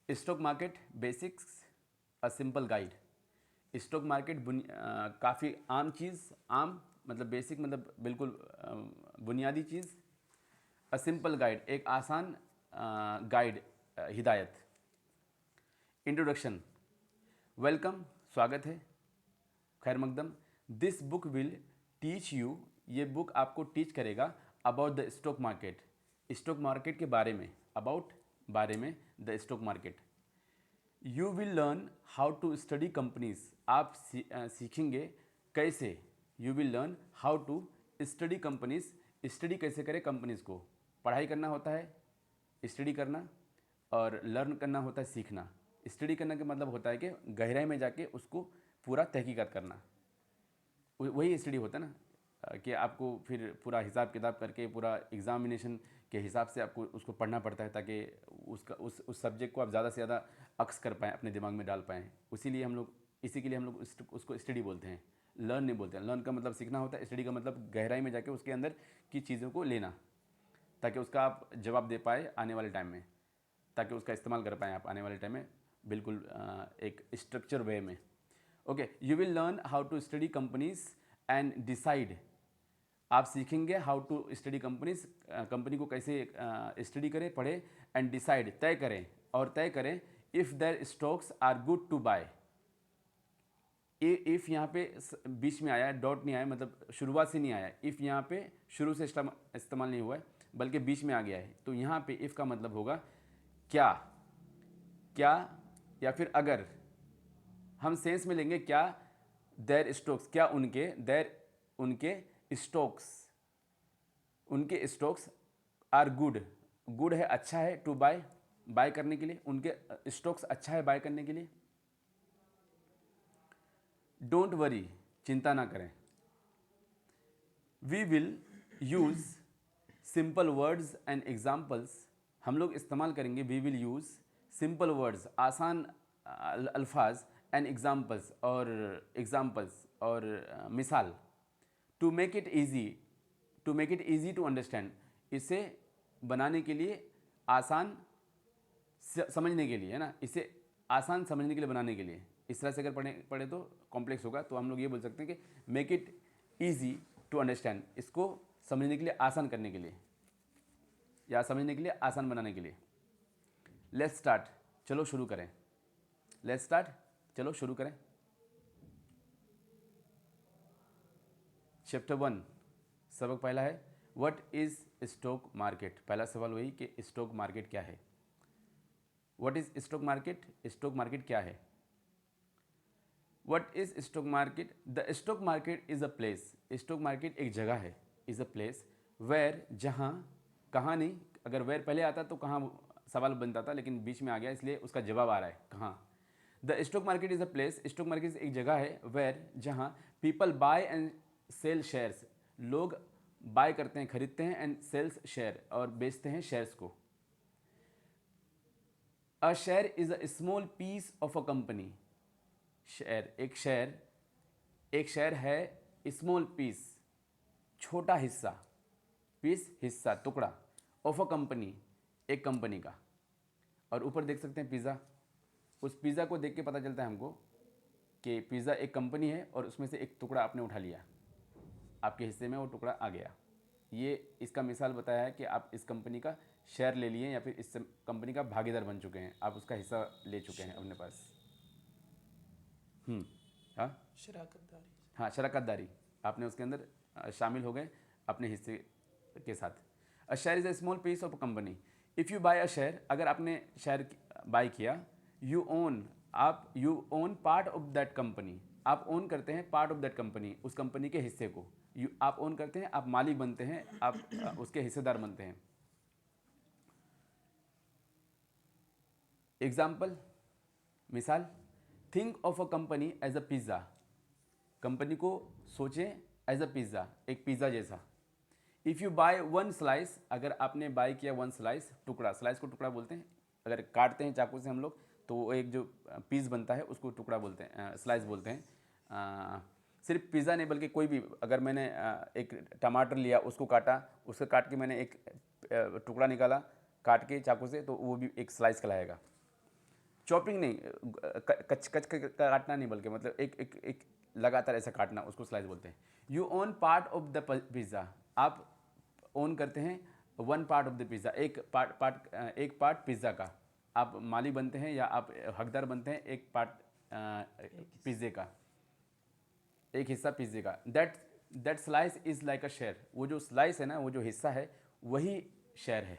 Stock market basics a simple guide. Stock market काफ़ी आम चीज़, आम मतलब बेसिक मतलब बिल्कुल बुनियादी चीज़। अ सिंपल गाइड एक आसान गाइड, हिदायत। इंट्रोडक्शन। वेलकम, स्वागत है, खैर मकदम। This book will teach you, ये बुक आपको टीच करेगा about the stock market, stock market के बारे में, अबाउट बारे में the stock market. You will learn how to study companies, आप सीखेंगे कैसे। You will learn how to study companies, study कैसे करें कंपनीज को। पढ़ाई करना होता है स्टडी करना, और लर्न करना होता है सीखना। स्टडी करने का मतलब होता है कि गहराई में जाके उसको पूरा तहकीकात करना, वही स्टडी होता है ना। कि आपको फिर पूरा हिसाब किताब करके पूरा एग्जामिनेशन के हिसाब से आपको उसको पढ़ना पड़ता है, ताकि उसका उस सब्जेक्ट को आप ज़्यादा से ज़्यादा अक्स कर पाएँ, अपने दिमाग में डाल पाएँ। इसी के लिए हम लोग उसको स्टडी बोलते हैं, लर्न नहीं बोलते हैं। लर्न का मतलब सीखना होता है, स्टडी का मतलब गहराई में जाके उसके अंदर की चीज़ों को लेना, ताकि उसका आप जवाब दे पाए आने वाले टाइम में, ताकि उसका इस्तेमाल कर पाएँ आप आने वाले टाइम में, बिल्कुल एक स्ट्रक्चर वे में। Okay, you will learn how to study companies and decide, आप सीखेंगे how to study companies, company को कैसे स्टडी करें, पढ़े, एंड डिसाइड तय करें, और तय करें if there stocks are good to buy. If यहाँ पे बीच में आया, डॉट नहीं आया, मतलब शुरुआत से नहीं आया। इफ़ यहाँ पे शुरू से इस्तेमाल नहीं हुआ है, बल्कि बीच में आ गया है, तो यहाँ पे इफ़ का मतलब होगा क्या, क्या या फिर अगर। हम सेंस में लेंगे क्या, देयर स्टॉक्स, क्या उनके, देयर उनके स्टॉक्स, उनके स्टॉक्स आर गुड, गुड है अच्छा है, टू बाय, बाय करने के लिए, उनके स्टॉक्स अच्छा है बाय करने के लिए। डोंट वरी, चिंता ना करें। We will use simple words and examples, हम लोग इस्तेमाल करेंगे, we will use simple words, आसान अल्फाज, एंड एग्जाम्पल्स और मिसाल, to make it easy, to make it easy to understand, इसे बनाने के लिए, आसान समझने के लिए, है ना, इसे आसान समझने के लिए, बनाने के लिए। इस तरह से अगर पढ़े तो कॉम्प्लेक्स होगा, तो हम लोग ये बोल सकते हैं कि make it easy to understand, इसको समझने के लिए, आसान करने के लिए, या समझने के लिए आसान बनाने के लिए। लेट्स स्टार्ट, चलो शुरू करें। लेट्स स्टार्ट, चलो शुरू करें। चैप्टर 1, सबक पहला है व्हाट इज़ स्टॉक मार्केट। पहला सवाल वही कि स्टॉक मार्केट क्या है। What is stock market, stock market क्या है। What is stock market, the stock market is a place, stock market एक जगह है, इज़ अ प्लेस वेयर, जहाँ, कहाँ नहीं, अगर वेयर पहले आता तो कहाँ सवाल बनता था, लेकिन बीच में आ गया इसलिए उसका जवाब आ रहा है कहाँ। The stock market is a place, stock market एक जगह है वेयर, जहाँ people buy and sell shares, लोग बाय करते हैं, खरीदते हैं, एंड सेल्स शेयर, और बेचते हैं शेयर्स को। A share is a small piece of a company, share एक शेयर है, स्मॉल पीस छोटा हिस्सा, पीस हिस्सा, टुकड़ा, ऑफ अ कंपनी एक कंपनी का। और ऊपर देख सकते हैं पिज़्ज़ा, उस पिज़्ज़ा को देख के पता चलता है हमको कि पिज़्ज़ा एक कंपनी है, और उसमें से एक टुकड़ा आपने उठा लिया, आपके हिस्से में वो टुकड़ा आ गया। ये इसका मिसाल बताया है कि आप इस कंपनी का शेयर ले लिए, या फिर इस कंपनी का भागीदार बन चुके हैं, आप उसका हिस्सा ले चुके हैं अपने पास। हाँ, शराकतदारी। हाँ, शराकतदारी, आपने उसके अंदर शामिल हो गए अपने हिस्से के साथ। A share is a small piece of company. If you buy a share, अगर आपने शेयर बाय किया, you own, you own part of that company, आप ओन करते हैं पार्ट ऑफ दैट कंपनी, उस कंपनी के हिस्से को। आप ओन करते हैं, आप मालिक बनते हैं, आप उसके हिस्सेदार बनते हैं। एग्जाम्पल, मिसाल, think of a company as a pizza, company को सोचें एज अ पिज़्ज़ा, एक पिज़्ज़ा जैसा। If you buy one slice, अगर आपने बाय किया वन स्लाइस, टुकड़ा, स्लाइस को टुकड़ा बोलते हैं, अगर काटते हैं चाकू से हम लोग, तो वो एक जो पीस बनता है उसको टुकड़ा बोलते हैं, स्लाइस बोलते हैं। सिर्फ पिज़्ज़ा नहीं, बल्कि कोई भी, अगर मैंने एक टमाटर लिया, उसको काटा, उसको काट के मैंने एक टुकड़ा निकाला काट के चाकू से, तो वो भी एक स्लाइस कहलाएगा। चॉपिंग नहीं, कच कच काटना नहीं, बल्कि मतलब एक एक एक लगातार ऐसा काटना, उसको स्लाइस बोलते हैं। You own part of the pizza, आप ओन करते हैं one part of the pizza, एक पार्ट पिज़्ज़ा का आप मालिक बनते हैं या आप हकदार बनते हैं एक पार्ट पिज़्ज़े का, एक हिस्सा पिज़्ज़े का। That slice is like a share, वो जो स्लाइस है ना, वो जो हिस्सा है वही शेयर है।